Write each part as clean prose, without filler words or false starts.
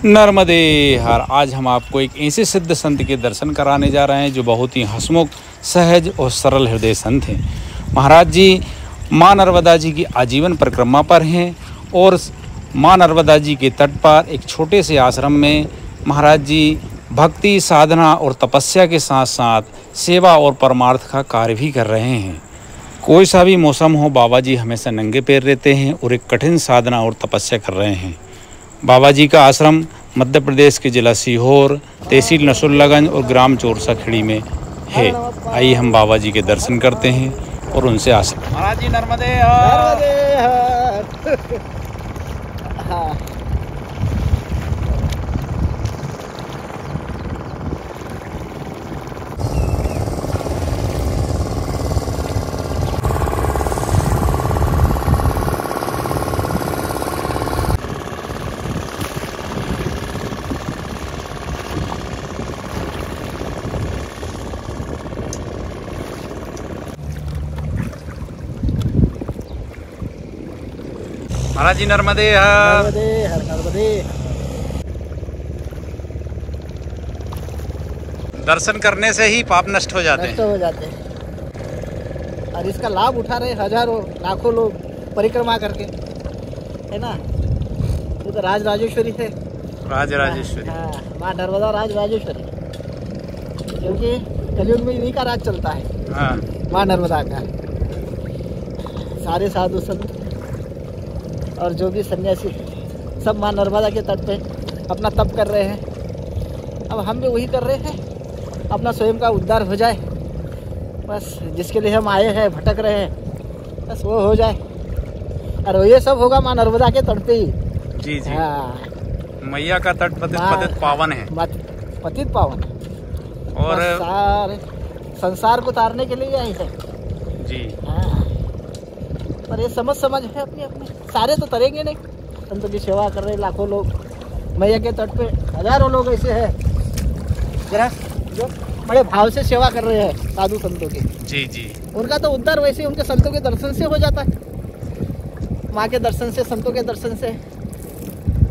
नर्मदे हर। आज हम आपको एक ऐसे सिद्ध संत के दर्शन कराने जा रहे हैं जो बहुत ही हंसमुख, सहज और सरल हृदय संत हैं। महाराज जी माँ नर्मदा जी की आजीवन परिक्रमा पर हैं और माँ नर्मदा जी के तट पर एक छोटे से आश्रम में महाराज जी भक्ति, साधना और तपस्या के साथ साथ सेवा और परमार्थ का कार्य भी कर रहे हैं। कोई सा भी मौसम हो, बाबा जी हमेशा नंगे पैर रहते हैं और एक कठिन साधना और तपस्या कर रहे हैं। बाबा जी का आश्रम मध्य प्रदेश के जिला सीहोर, तहसील नसरुल्लागंज और ग्राम चोरसाखेड़ी में है। आइए हम बाबा जी के दर्शन करते हैं और उनसे आशीर्वाद। महाराज जी नर्मदे हाँ। महाराज जी नर्मदे नर्मदे हर नर्मदे। दर्शन करने से ही पाप नष्ट हो जाते नष्ट हो जाते हैं और इसका लाभ उठा रहे हजारों लाखों लोग परिक्रमा करके, है ना। ये तो राज राजेश्वरी है, राज राजेश्वरी। हाँ, माँ नर्मदा राज राजेश्वरी, क्योंकि कलयुग में इन्हीं का राज चलता है। हाँ। माँ नर्मदा का सारे साधु संत और जो भी सन्यासी सब माँ नर्मदा के तट पे अपना तप कर रहे हैं। अब हम भी वही कर रहे हैं, अपना स्वयं का उद्धार हो जाए, बस जिसके लिए हम आए हैं, भटक रहे हैं, बस वो हो जाए। और ये सब होगा माँ नर्मदा के तट पे ही। जी जी। हाँ, मैया का तट पतित पावन है, पतित पावन और सारे संसार को तारने के लिए आई है जी। हाँ, पर ये समझ है अपनी अपनी, सारे तो तरेंगे नहीं। संतों की सेवा कर रहे लाखों लोग, मैया के तट पे हजारों लोग ऐसे हैं जरा जो बड़े भाव से सेवा कर रहे हैं साधु संतों की। जी जी। उनका तो उद्धार वैसे उनके संतों के दर्शन से हो जाता है, माँ के दर्शन से, संतों के दर्शन से।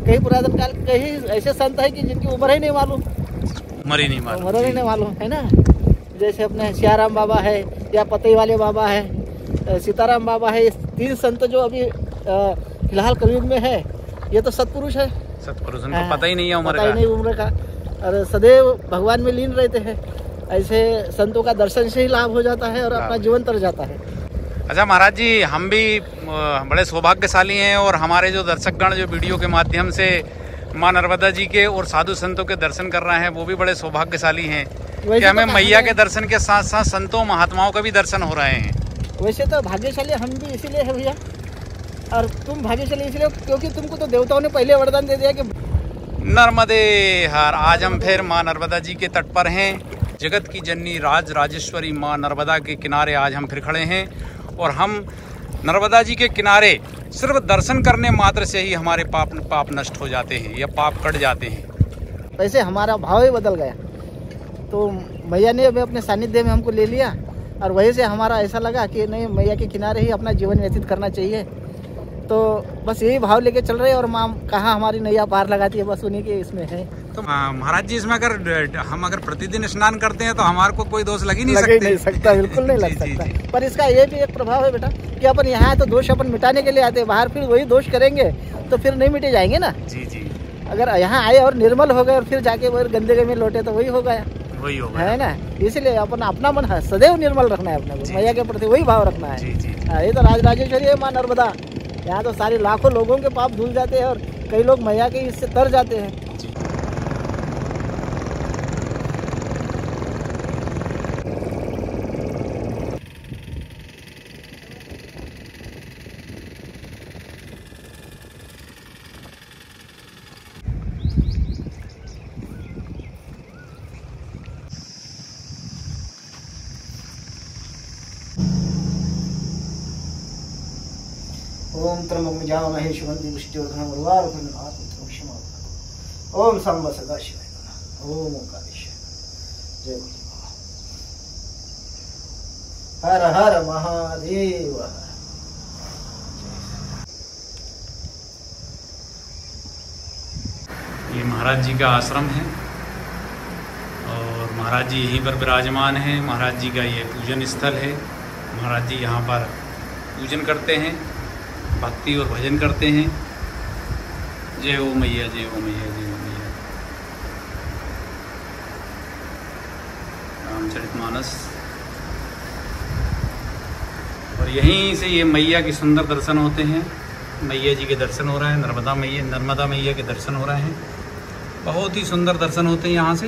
कई पुरातन काल कई ऐसे संत है कि जिनकी उम्र ही नहीं मालूम, उम्र ही नहीं मालूम है ना। जैसे अपने सियाराम बाबा है या पतई वाले बाबा है, सीताराम बाबा है। ये तीन संत जो अभी फिलहाल कलयुग में है, ये तो सत्पुरुष है। सत्पुरुष, उनको पता ही नहीं है उम्र का। पता ही नहीं उम्र का, और सदैव भगवान में लीन रहते हैं। ऐसे संतों का दर्शन से ही लाभ हो जाता है और अपना जीवन तर जाता है। अच्छा महाराज जी, हम भी बड़े सौभाग्यशाली हैं और हमारे जो दर्शकगण जो वीडियो के माध्यम से माँ नर्मदा जी के और साधु संतों के दर्शन कर रहे हैं, वो भी बड़े सौभाग्यशाली हैं कि हमें मैया के दर्शन के साथ साथ संतों महात्माओं का भी दर्शन हो रहे हैं। वैसे तो भाग्यशाली हम भी इसीलिए है भैया, और तुम भाग्यशाली इसलिए क्योंकि तुमको तो देवताओं ने पहले वरदान दे दिया कि नर्मदे हर। आज हम फिर माँ नर्मदा जी के तट पर हैं। जगत की जननी राज राजेश्वरी माँ नर्मदा के किनारे आज हम फिर खड़े हैं और हम नर्मदा जी के किनारे सिर्फ दर्शन करने मात्र से ही हमारे पाप नष्ट हो जाते हैं या पाप कट जाते हैं। वैसे हमारा भाव ही बदल गया, तो मैया ने अभी अपने सानिध्य में हमको ले लिया और वहीं से हमारा ऐसा लगा कि नहीं, मैया के किनारे ही अपना जीवन व्यतीत करना चाहिए। तो बस यही भाव लेके चल रहे हैं और माँ कहाँ हमारी नैया पार लगाती है, बस उन्हीं के इसमें है। तो महाराज जी, इसमें अगर प्रतिदिन स्नान करते हैं तो हमारे को कोई दोष लग ही नहीं सकता, बिल्कुल नहीं लग सकता। पर इसका ये भी एक प्रभाव है बेटा कि अपन यहाँ तो दोष अपन मिटाने के लिए आते हैं, बाहर फिर वही दोष करेंगे तो फिर नहीं मिटे जाएंगे ना। जी जी। अगर यहाँ आए और निर्मल हो गए और फिर जाके वो गंदे में लौटे तो वही हो गया, है ना। इसलिए अपन अपना मन सदैव निर्मल रखना है, अपने मैया के प्रति वही भाव रखना है। ये तो राज राजेश्वरी है माँ नर्मदा, यहाँ तो सारे लाखों लोगों के पाप धुल जाते हैं और कई लोग मैया के इससे तर जाते हैं। ओम त्र्यंबकं यजामहे सुगन्धिं पुष्टिवर्धनम् उर्वारुकं नाथं। ओम सांब सदा शिवाय नमः। ओम ओंकारेश्वर जय बोले। हर हर महादेव। ये महाराज जी का आश्रम है और महाराज जी यहीं पर विराजमान हैं। महाराज जी का ये पूजन स्थल है। महाराज जी यहाँ पर पूजन करते हैं, भक्ति और भजन करते हैं। जय हो मैया, जय हो मैया, जय हो मैया। रामचरितमानस। और यहीं से ये मैया के सुंदर दर्शन होते हैं। मैया जी के दर्शन हो रहे हैं, नर्मदा मैया के दर्शन हो रहे हैं। बहुत ही सुंदर दर्शन होते हैं यहाँ से।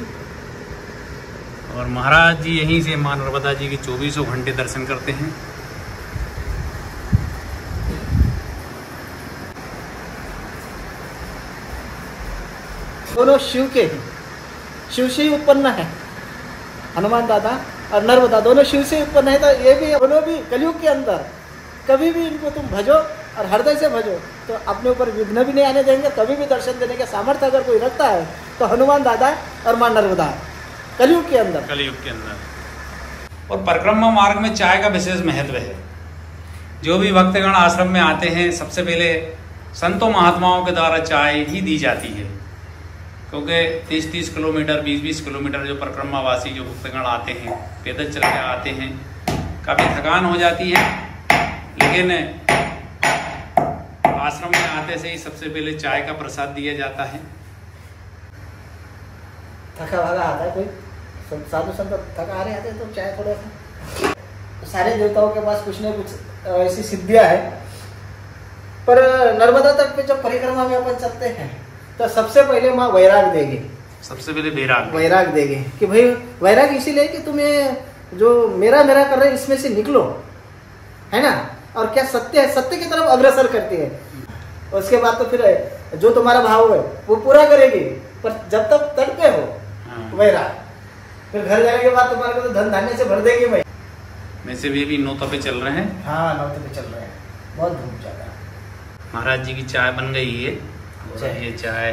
और महाराज जी यहीं से माँ नर्मदा जी के 24 घंटे दर्शन करते हैं। दोनों शिव के हैं, शिव से ही उत्पन्न है। हनुमान दादा और नर्मदा दोनों शिव से उत्पन्न है। तो ये भी दोनों भी कलयुग के अंदर कभी भी इनको तुम भजो और हृदय से भजो तो अपने ऊपर विघ्न भी नहीं आने देंगे। कभी भी दर्शन देने के सामर्थ्य अगर कोई रखता है तो हनुमान दादा और माँ नर्मदा है कलयुग के अंदर। और परिक्रमा मार्ग में चाय का विशेष महत्व है। जो भी भक्तगण आश्रम में आते हैं सबसे पहले संतों महात्माओं के द्वारा चाय ही दी जाती है, क्योंकि 30-30 किलोमीटर 20-20 किलोमीटर जो परिक्रमावासी जो भक्तगण आते हैं पैदल चल के आते हैं, काफ़ी थकान हो जाती है। लेकिन आश्रम में आते से ही सबसे पहले चाय का प्रसाद दिया जाता है। थका भागा आता है कोई साधु संत थका आ रहे आते तो चाय थोड़ा सा। सारे देवताओं के पास कुछ न कुछ ऐसी सिद्धियां है। पर नर्मदा तट पे जब परिक्रमा में अपन चलते हैं तो सबसे पहले माँ वैराग देगी। सबसे पहले वैराग देगी कि भाई वैराग इसीलिए कि तुम्हें जो मेरा कर रहे इसमें से निकलो, है ना। और क्या सत्य है, सत्य की तरफ अग्रसर करती है। उसके बाद तो फिर जो तुम्हारा भाव है वो पूरा करेगी। पर जब तक तट पे हो वैराग, फिर घर जाने के बाद तुम्हारे को तो धन धान्य से भर देगी। भाई वैसे भी नौता पे चल रहे हैं। हाँ, नौते पे चल रहे हैं, बहुत धूम ज्यादा। महाराज जी की चाय बन गई है। ये चाय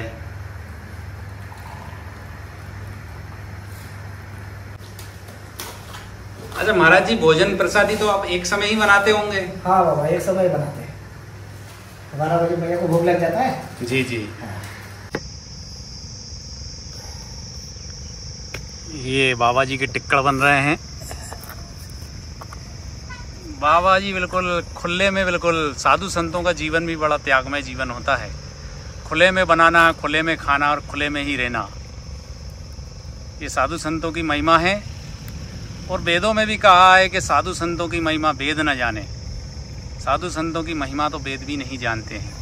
अच्छा महाराज जी, भोजन प्रसादी तो आप एक समय ही बनाते होंगे? हाँ बाबा, एक समय ही बनाते हैं। 12 बजे मैया को भोग लग जाता है। जी जी। हाँ। ये बाबा जी के टिक्कड़ बन रहे हैं। बाबा जी बिल्कुल खुले में, बिल्कुल साधु संतों का जीवन भी बड़ा त्यागमय जीवन होता है। खुले में बनाना, खुले में खाना और खुले में ही रहना, ये साधु संतों की महिमा है। और वेदों में भी कहा है कि साधु संतों की महिमा वेद न जाने। साधु संतों की महिमा तो वेद भी नहीं जानते हैं।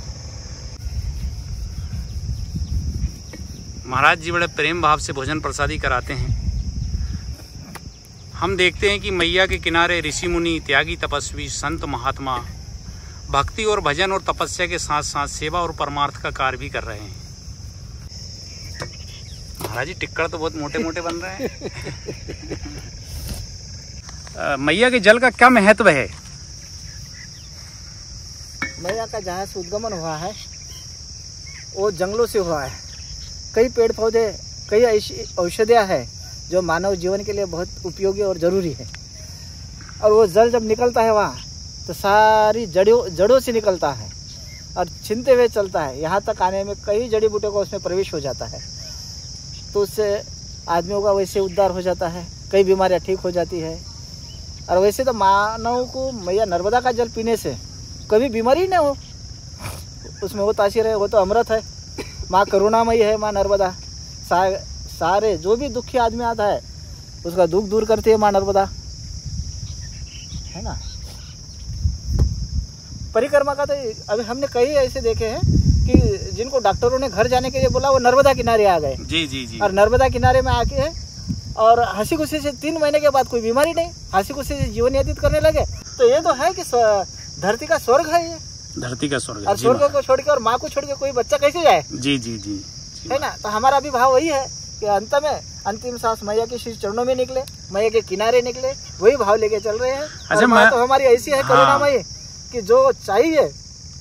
महाराज जी बड़े प्रेम भाव से भोजन प्रसादी कराते हैं। हम देखते हैं कि मैया के किनारे ऋषि मुनि, त्यागी, तपस्वी, संत महात्मा भक्ति और भजन और तपस्या के साथ साथ सेवा और परमार्थ का कार्य भी कर रहे हैं। महाराज जी टिक्कड़ तो बहुत मोटे मोटे बन रहे हैं। मैया के जल का क्या महत्व है? मैया का जहाँ से उद्गमन हुआ है वो जंगलों से हुआ है। कई पेड़ पौधे, कई ऐसी औषधियाँ हैं जो मानव जीवन के लिए बहुत उपयोगी और ज़रूरी है। और वो जल जब निकलता है वहाँ तो सारी जड़ों से निकलता है और छिनते हुए चलता है। यहाँ तक आने में कई जड़ी बूटियों का उसमें प्रवेश हो जाता है, तो उससे आदमियों का वैसे उद्धार हो जाता है, कई बीमारियाँ ठीक हो जाती है। और वैसे तो मानव को मैया नर्मदा का जल पीने से कभी बीमारी नहीं हो, उसमें वो तासीर है, वो तो अमृत है। माँ करुणामयी है माँ नर्मदा। सारे जो भी दुखी आदमी आता है उसका दुख दूर करती है माँ नर्मदा, है ना। परिक्रमा का तो अभी हमने कई ऐसे देखे हैं कि जिनको डॉक्टरों ने घर जाने के लिए बोला वो नर्मदा किनारे आ गए। जी जी जी। और नर्मदा किनारे में आके है और हंसी खुशी से 3 महीने के बाद कोई बीमारी नहीं, हंसी खुशी से जीवन व्यतीत करने लगे। तो ये तो है कि धरती का स्वर्ग है, ये धरती का स्वर्ग। और स्वर्ग को छोड़ के और माँ को छोड़ के कोई बच्चा कैसे जाए? जी जी जी, है ना। तो हमारा भी भाव वही है कि अंत में अंतिम सांस मैया के श्री चरणों में निकले, मैया के किनारे निकले, वही भाव लेके चल रहे हैं। अच्छा, माँ तो हमारी ऐसी है करुणामयी कि जो चाहिए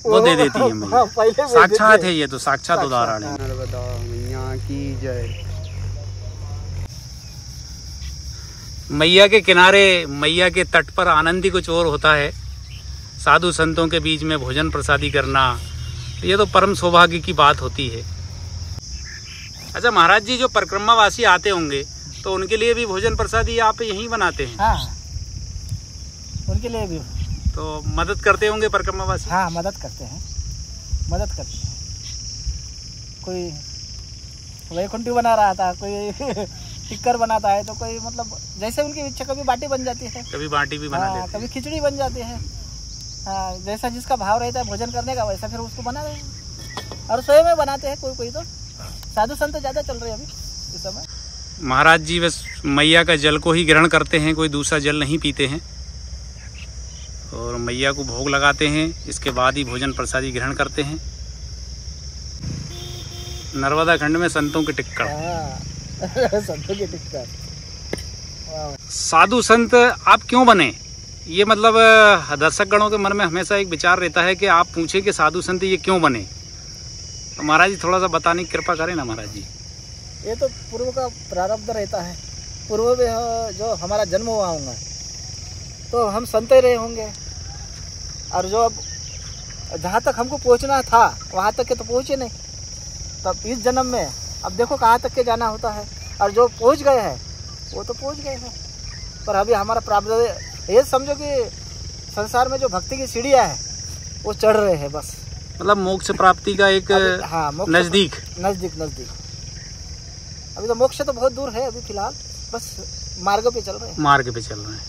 वो दे देती है। हाँ, पहले साक्षात है, ये तो साक्षात उदाहरण है। नर्मदा मैया की जय। मैया के किनारे, मैया के तट पर आनंद ही कुछ और होता है। साधु संतों के बीच में भोजन प्रसादी करना, ये तो परम सौभाग्य की बात होती है। अच्छा महाराज जी, जो परिक्रमावासी आते होंगे तो उनके लिए भी भोजन प्रसादी आप यहीं बनाते हैं? हाँ, उनके लिए भी। तो मदद करते होंगे परिक्रमावासी? हाँ, मदद करते हैं। कोई वैकुंठी बना रहा था, कोई टिक्कर बनाता है, तो कोई मतलब जैसे उनकी इच्छा, कभी बाटी बन जाती है, कभी बाटी भी बना देते, कभी खिचड़ी बन जाती है। हाँ, जैसा जिसका भाव रहता है भोजन करने का, वैसा फिर उसको बना रहे हैं और स्वयं में बनाते हैं। कोई तो साधु संत ज़्यादा चल रहे हैं अभी इस समय। महाराज जी बस मैया का जल को ही ग्रहण करते हैं, कोई दूसरा जल नहीं पीते हैं और मैया को भोग लगाते हैं, इसके बाद ही भोजन प्रसादी ग्रहण करते हैं। नर्मदा खंड में संतों के टिक्कर। संतों के टिक्कर। साधु संत आप क्यों बने? ये मतलब दर्शक गणों के मन में हमेशा एक विचार रहता है कि आप पूछे कि साधु संत ये क्यों बने। तो महाराज जी थोड़ा सा बताने की कृपा करें ना महाराज जी। ये तो पूर्व का प्रारब्ध रहता है। पूर्व में जो हमारा जन्म हुआ होगा तो हम संत ही रहे होंगे, और जो अब जहाँ तक हमको पहुँचना था वहाँ तक के तो पहुँचे नहीं। तब इस जन्म में अब देखो कहाँ तक के जाना होता है, और जो पहुँच गए हैं वो तो पहुँच गए हैं। पर अभी हमारा प्रारब्ध, ये समझो कि संसार में जो भक्ति की सीढ़ियाँ हैं वो चढ़ रहे हैं बस। मतलब मोक्ष प्राप्ति का एक नजदीक। अभी तो मोक्ष तो बहुत दूर है, अभी फिलहाल बस मार्ग पे चल रहे हैं।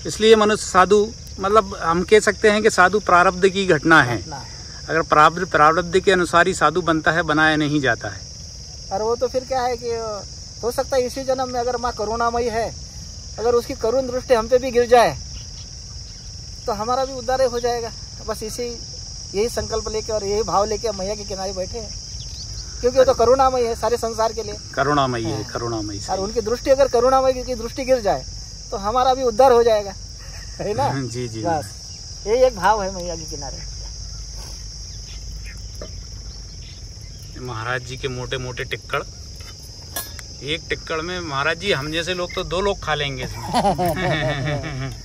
इसलिए मनुष्य साधु, मतलब हम कह सकते हैं कि साधु प्रारब्ध की घटना है। अगर प्रारब्ध के अनुसार ही साधु बनता है, बनाया नहीं जाता है। और वो तो फिर क्या है कि हो सकता है इसी जन्म में अगर माँ करुणामयी है, अगर उसकी करुण दृष्टि हम पे भी गिर जाए तो हमारा भी उद्धार हो जाएगा। बस यही संकल्प लेके और यही भाव लेके मैया के किनारे बैठे हैं, क्योंकि वो तो करुणामयी है सारे संसार के लिए। करुणामयी है, करुणामयी। और उनकी दृष्टि, अगर करुणामयी की दृष्टि गिर जाए तो हमारा भी उद्धार हो जाएगा, है ना? जी जी। बस यही एक भाव है मैया के किनारे। महाराज जी के मोटे मोटे टिक्कड़, एक टिक्कड़ में महाराज जी हम जैसे लोग तो 2 लोग खा लेंगे इसमें।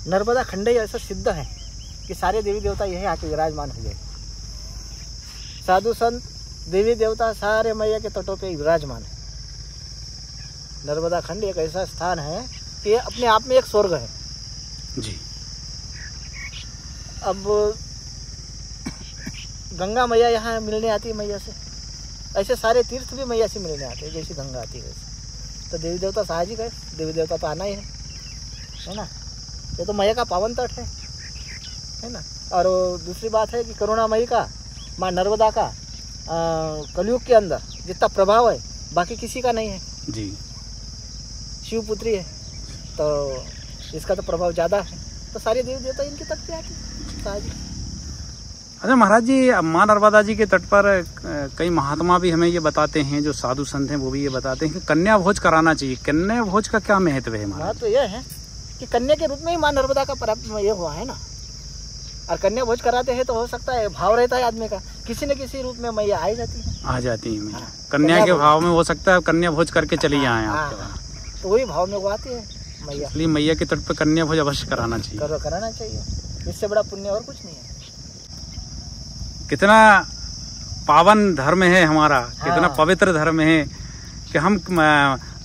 नर्मदा खंड ही ऐसा सिद्ध है कि सारे देवी देवता यही आके विराजमान हो गए। साधु संत देवी देवता सारे मैया के तटों पे विराजमान है। नर्मदा खंड एक ऐसा स्थान है कि अपने आप में एक स्वर्ग है जी। अब गंगा मैया यहाँ मिलने आती है मैया से, ऐसे सारे तीर्थ भी मैया से मिलने आते हैं, जैसे गंगा आती है वैसे। तो देवी देवता साहजिक है, देवी देवता तो आना ही है ना? ये तो मैया का पावन तट है ना? और दूसरी बात है कि करुणामयी का, माँ नर्मदा का कलयुग के अंदर जितना प्रभाव है बाकी किसी का नहीं है जी। शिवपुत्री है तो इसका तो प्रभाव ज़्यादा है, तो सारे देवी देवता इनके तट पे आते हैं साहजिक। अच्छा महाराज जी, माँ नर्मदा जी के तट पर कई महात्मा भी हमें ये बताते हैं, जो साधु संत हैं वो भी ये बताते हैं कि कन्या भोज कराना चाहिए। कन्या भोज का क्या महत्व है? महत्व यह है कि कन्या के रूप में ही माँ नर्मदा का प्राप्त ये हुआ है ना, और कन्या भोज कराते हैं तो हो सकता है भाव रहता है आदमी का, किसी न किसी रूप में मैया आ जाती है। कन्या के भाव में हो सकता है कन्या भोज करके चली जाए आपके वहाँ, तो वही भाव में वो आती है मैया। इसलिए मैया के तट पर कन्या भोज अवश्य कराना चाहिए। कराना चाहिए, इससे बड़ा पुण्य और कुछ नहीं है। कितना पावन धर्म है हमारा, कितना पवित्र धर्म है कि हम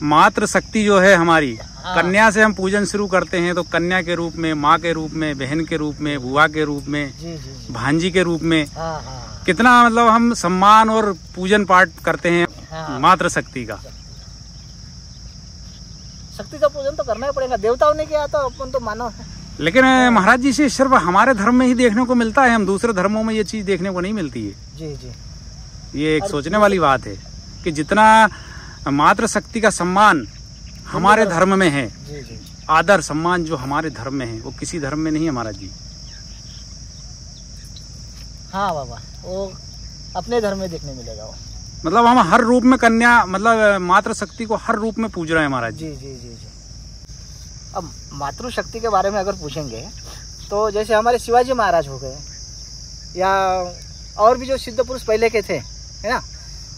मातृ शक्ति जो है हमारी, कन्या से हम पूजन शुरू करते हैं तो कन्या के रूप में, माँ के रूप में, बहन के रूप में, बुआ के रूप में, भांजी के रूप में, कितना मतलब हम सम्मान और पूजन पाठ करते हैं मातृ शक्ति का। शक्ति का पूजन तो करना ही पड़ेगा, देवताओं ने किया तो अपन तो मानव है। लेकिन महाराज जी से सिर्फ हमारे धर्म में ही देखने को मिलता है, हम दूसरे धर्मों में ये चीज देखने को नहीं मिलती है। जी जी। ये एक सोचने वाली बात है कि जितना मातृ शक्ति का सम्मान हमारे धर्म में है, जी जी, आदर सम्मान जो हमारे धर्म में है वो किसी धर्म में नहीं है महाराज जी। हाँ बाबा, वो अपने धर्म में देखने मिलेगा वो। मतलब हम हर रूप में कन्या, मतलब मातृ शक्ति को हर रूप में पूज रहे हैं महाराज जी। जी जी जी। अब मातृशक्ति के बारे में अगर पूछेंगे तो जैसे हमारे शिवाजी महाराज हो गए या और भी जो सिद्ध पुरुष पहले के थे, है ना,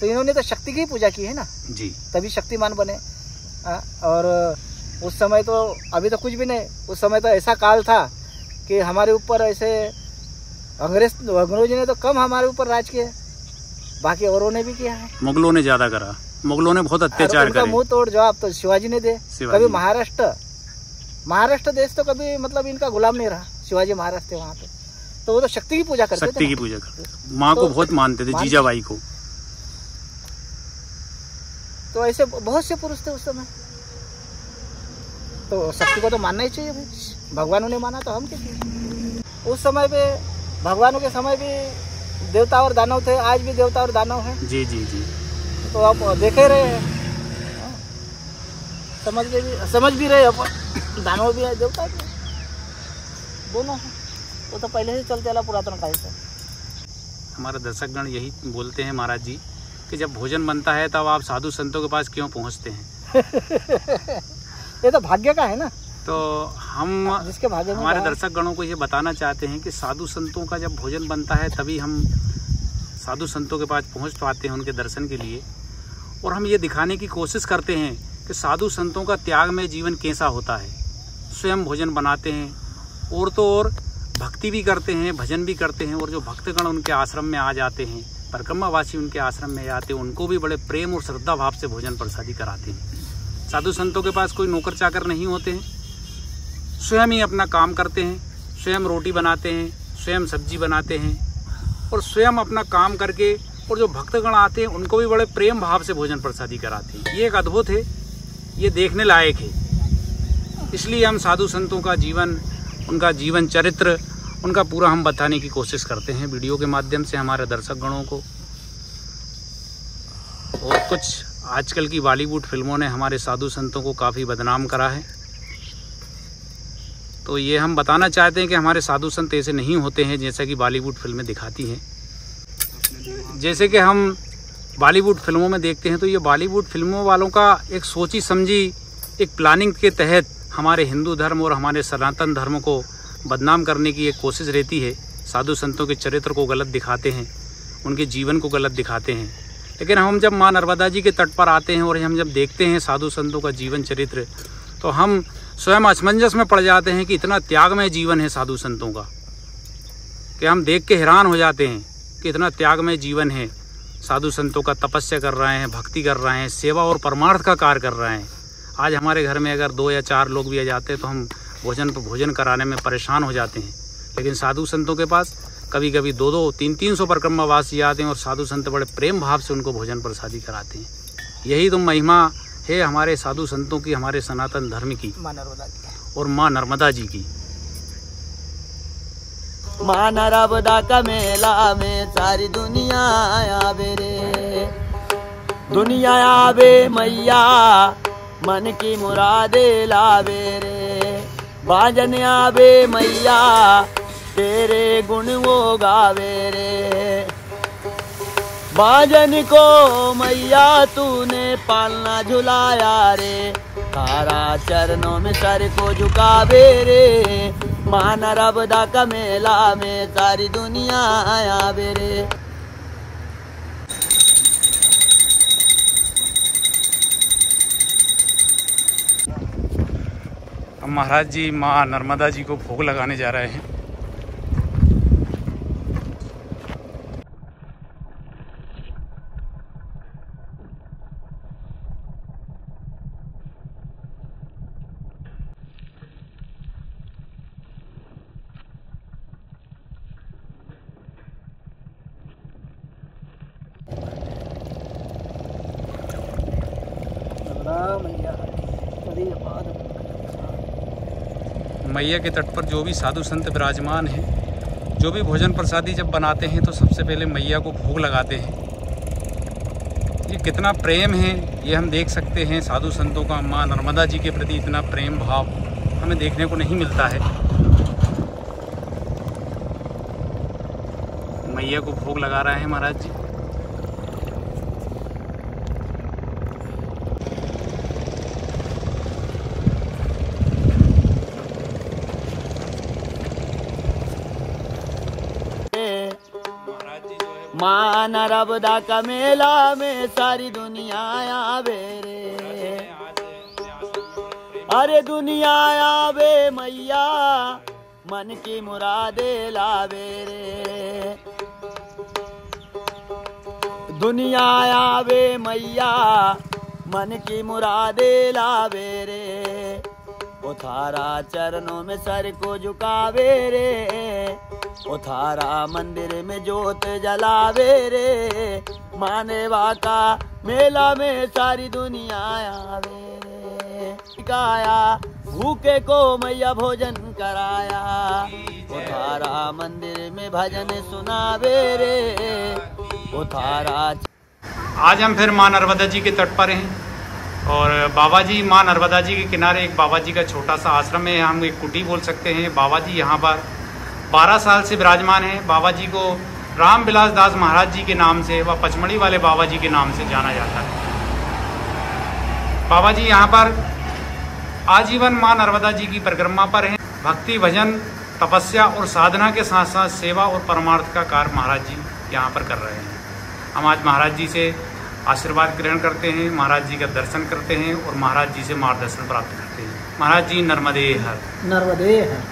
तो इन्होंने तो शक्ति की ही पूजा की है ना जी, तभी शक्तिमान बने। और उस समय तो, अभी तो कुछ भी नहीं, उस समय तो ऐसा काल था कि हमारे ऊपर ऐसे अंग्रेजों ने तो कम हमारे ऊपर राज किया है, बाकी औरों ने भी किया है। मुगलों ने ज्यादा करा, मुगलों ने बहुत अत्याचार करे। मुंह तोड़ जवाब तो शिवाजी ने दे। कभी महाराष्ट्र देश तो कभी मतलब इनका गुलाम नहीं रहा। शिवाजी महाराज थे वहाँ पे, तो वो तो शक्ति की पूजा करते थे। शक्ति की पूजा करते थे, माँ को बहुत मानते थे, जीजाबाई को। तो ऐसे बहुत से पुरुष थे उस समय, तो शक्ति को तो मानना ही चाहिए भाई। भगवानों ने माना तो हम क्या। उस समय पे भगवानों के समय भी देवता और दानव थे, आज भी देवता और दानव हैं। जी जी जी। तो आप देखे रहे हैं, समझ भी रहे अपन, दानव भी है देवता भी है, दोनों हैं। तो पहले से चलते वाला पुरातन काल से। हमारे दर्शकगण यही बोलते हैं महाराज जी कि जब भोजन बनता है तब आप साधु संतों के पास क्यों पहुंचते हैं? ये तो भाग्य का है ना। तो हम जिसके भाग्य में हमारे दर्शकगणों को ये बताना चाहते हैं कि साधु संतों का जब भोजन बनता है तभी हम साधु संतों के पास पहुंच पाते हैं उनके दर्शन के लिए। और हम ये दिखाने की कोशिश करते हैं कि साधु संतों का त्याग में जीवन कैसा होता है। स्वयं भोजन बनाते हैं और तो और भक्ति भी करते हैं, भजन भी करते हैं। और जो भक्तगण उनके आश्रम में आ जाते हैं, परिक्रमावासी उनके आश्रम में आते हैं, उनको भी बड़े प्रेम और श्रद्धा भाव से भोजन प्रसादी कराते हैं। साधु संतों के पास कोई नौकर चाकर नहीं होते हैं, स्वयं ही अपना काम करते हैं, स्वयं रोटी बनाते हैं, स्वयं सब्जी बनाते हैं और स्वयं अपना काम करके, और जो भक्तगण आते हैं उनको भी बड़े प्रेम भाव से भोजन प्रसादी कराते हैं। ये एक अद्भुत है, ये देखने लायक है। इसलिए हम साधु संतों का जीवन, उनका जीवन चरित्र, उनका पूरा हम बताने की कोशिश करते हैं वीडियो के माध्यम से हमारे दर्शकगणों को। और कुछ आजकल की बॉलीवुड फिल्मों ने हमारे साधु संतों को काफ़ी बदनाम करा है, तो ये हम बताना चाहते हैं कि हमारे साधु संत ऐसे नहीं होते हैं जैसा कि बॉलीवुड फिल्में दिखाती हैं। जैसे कि हम बॉलीवुड फिल्मों में देखते हैं तो ये बॉलीवुड फिल्मों वालों का एक सोची समझी एक प्लानिंग के तहत हमारे हिंदू धर्म और हमारे सनातन धर्म को बदनाम करने की एक कोशिश रहती है। साधु संतों के चरित्र को गलत दिखाते हैं, उनके जीवन को गलत दिखाते हैं। लेकिन हम जब माँ नर्मदा जी के तट पर आते हैं और हम जब देखते हैं साधु संतों का जीवन चरित्र, तो हम स्वयं असमंजस में पड़ जाते हैं कि इतना त्यागमय जीवन है साधु संतों का, कि हम देख के हैरान हो जाते हैं कि इतना त्यागमय जीवन है। साधु संतों का तपस्या कर रहे हैं, भक्ति कर रहे हैं, सेवा और परमार्थ का कार्य कर रहे हैं। आज हमारे घर में अगर 2 या 4 लोग भी आ जाते हैं तो हम भोजन कराने में परेशान हो जाते हैं। लेकिन साधु संतों के पास कभी कभी 200, 300 परिक्रमावासी आते हैं और साधु संत बड़े प्रेम भाव से उनको भोजन प्रसादी कराते हैं। यही तो महिमा है हमारे साधु संतों की, हमारे सनातन धर्म की और माँ नर्मदा जी की। माँ नर्मदा का मेला में सारी दुनिया आवे रे, दुनिया आवे मैया मन की मुरादे लावे रे। बाजन आवे मैया तेरे गुण वो गावे रे। बाजन को मैया तूने पालना झुलाया रे, तारा चरणों में सर को झुकावे रे। माँ नर्मदा का मेला में सारी दुनिया आवे रे। हम महाराज जी माँ नर्मदा जी को भोग लगाने जा रहे हैं। मैया के तट पर जो भी साधु संत विराजमान हैं, जो भी भोजन प्रसादी जब बनाते हैं तो सबसे पहले मैया को भोग लगाते हैं। ये कितना प्रेम है ये हम देख सकते हैं। साधु संतों का माँ नर्मदा जी के प्रति इतना प्रेम भाव हमें देखने को नहीं मिलता है। मैया को भोग लगा रहे हैं महाराज जी। माँ नर्मदा का मेला में सारी दुनिया आवे रे। अरे दुनिया आवे मैया मन की मुरादे लावे रे। दुनिया आवे मैया मन की मुरादे लावे रे। ओ थारा चरणों में सर को झुकावे रे। ओ थारा मंदिर में जोत जलावे रे। मानवा का मेला में सारी दुनिया आवे रे। काया भूखे को मैया भोजन कराया। ओ थारा मंदिर में भजन सुनावे रे। ओ थारा। आज हम फिर माँ नर्मदा जी के तट पर हैं और बाबा जी माँ नर्मदा जी के किनारे एक बाबा जी का छोटा सा आश्रम है, हम एक कुटी बोल सकते हैं। बाबा जी यहाँ पर 12 साल से विराजमान हैं। बाबा जी को रामविलास दास महाराज जी के नाम से व पचमढ़ी वाले बाबा जी के नाम से जाना जाता है। बाबा जी यहाँ पर आजीवन माँ नर्मदा जी की परिक्रमा पर हैं। भक्ति भजन तपस्या और साधना के साथ साथ सेवा और परमार्थ का कार्य महाराज जी यहाँ पर कर रहे हैं। हम आज महाराज जी से आशीर्वाद ग्रहण करते हैं, महाराज जी का दर्शन करते हैं और महाराज जी से मार्गदर्शन प्राप्त करते हैं। महाराज जी नर्मदे हर। नर्मदे हर।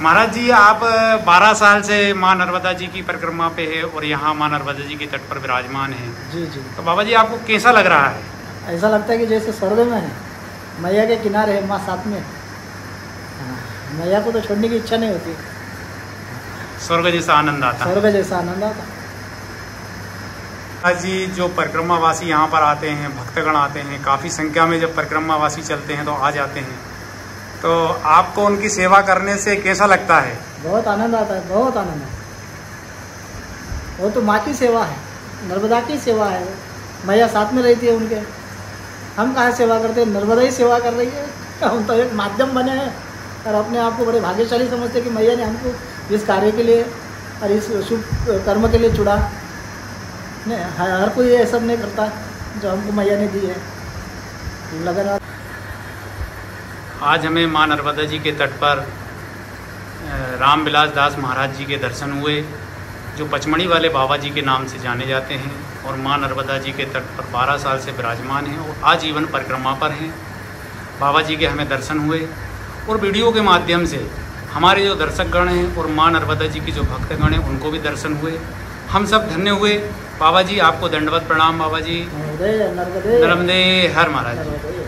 महाराज जी आप 12 साल से माँ नर्मदा जी की परिक्रमा पे है और यहाँ माँ नर्मदा जी के तट पर विराजमान है। जी जी। तो बाबा जी आपको कैसा लग रहा है? ऐसा लगता है कि जैसे स्वर्ग में है, मैया के किनारे है, माँ साथ में। मैया को तो छोड़ने की इच्छा नहीं होती। स्वर्ग जैसा आनंद आता है। स्वर्ग जैसा आनंद आता। महाराज जी जो परिक्रमावासी यहाँ पर आते हैं, भक्तगण आते हैं, काफ़ी संख्या में जब परिक्रमावासी चलते हैं तो आ जाते हैं, तो आपको उनकी सेवा करने से कैसा लगता है? बहुत आनंद आता है, बहुत आनंद आता है। वो तो माँ की सेवा है, नर्मदा की सेवा है। मैया साथ में रहती है उनके। हम कहाँ सेवा करते हैं? नर्मदा ही सेवा कर रही है। हम तो एक माध्यम बने हैं और अपने आप को बड़े भाग्यशाली समझते हैं कि मैया ने हमको इस कार्य के लिए और इस शुभ कर्म के लिए चुना। नहीं, हर कोई ये सब नहीं करता जो हमको मैया ने दी है। लगन आज हमें माँ नर्मदा जी के तट पर रामविलास दास महाराज जी के दर्शन हुए, जो पचमढ़ी वाले बाबा जी के नाम से जाने जाते हैं और माँ नर्मदा जी के तट पर 12 साल से विराजमान हैं और आजीवन परिक्रमा पर हैं। बाबा जी के हमें दर्शन हुए और वीडियो के माध्यम से हमारे जो दर्शकगण हैं और माँ नर्मदा जी की जो भक्तगण हैं उनको भी दर्शन हुए। हम सब धन्य हुए। बाबा जी आपको दंडवत प्रणाम। बाबा जी नर्मदे नर्मदे हर महाराज जी।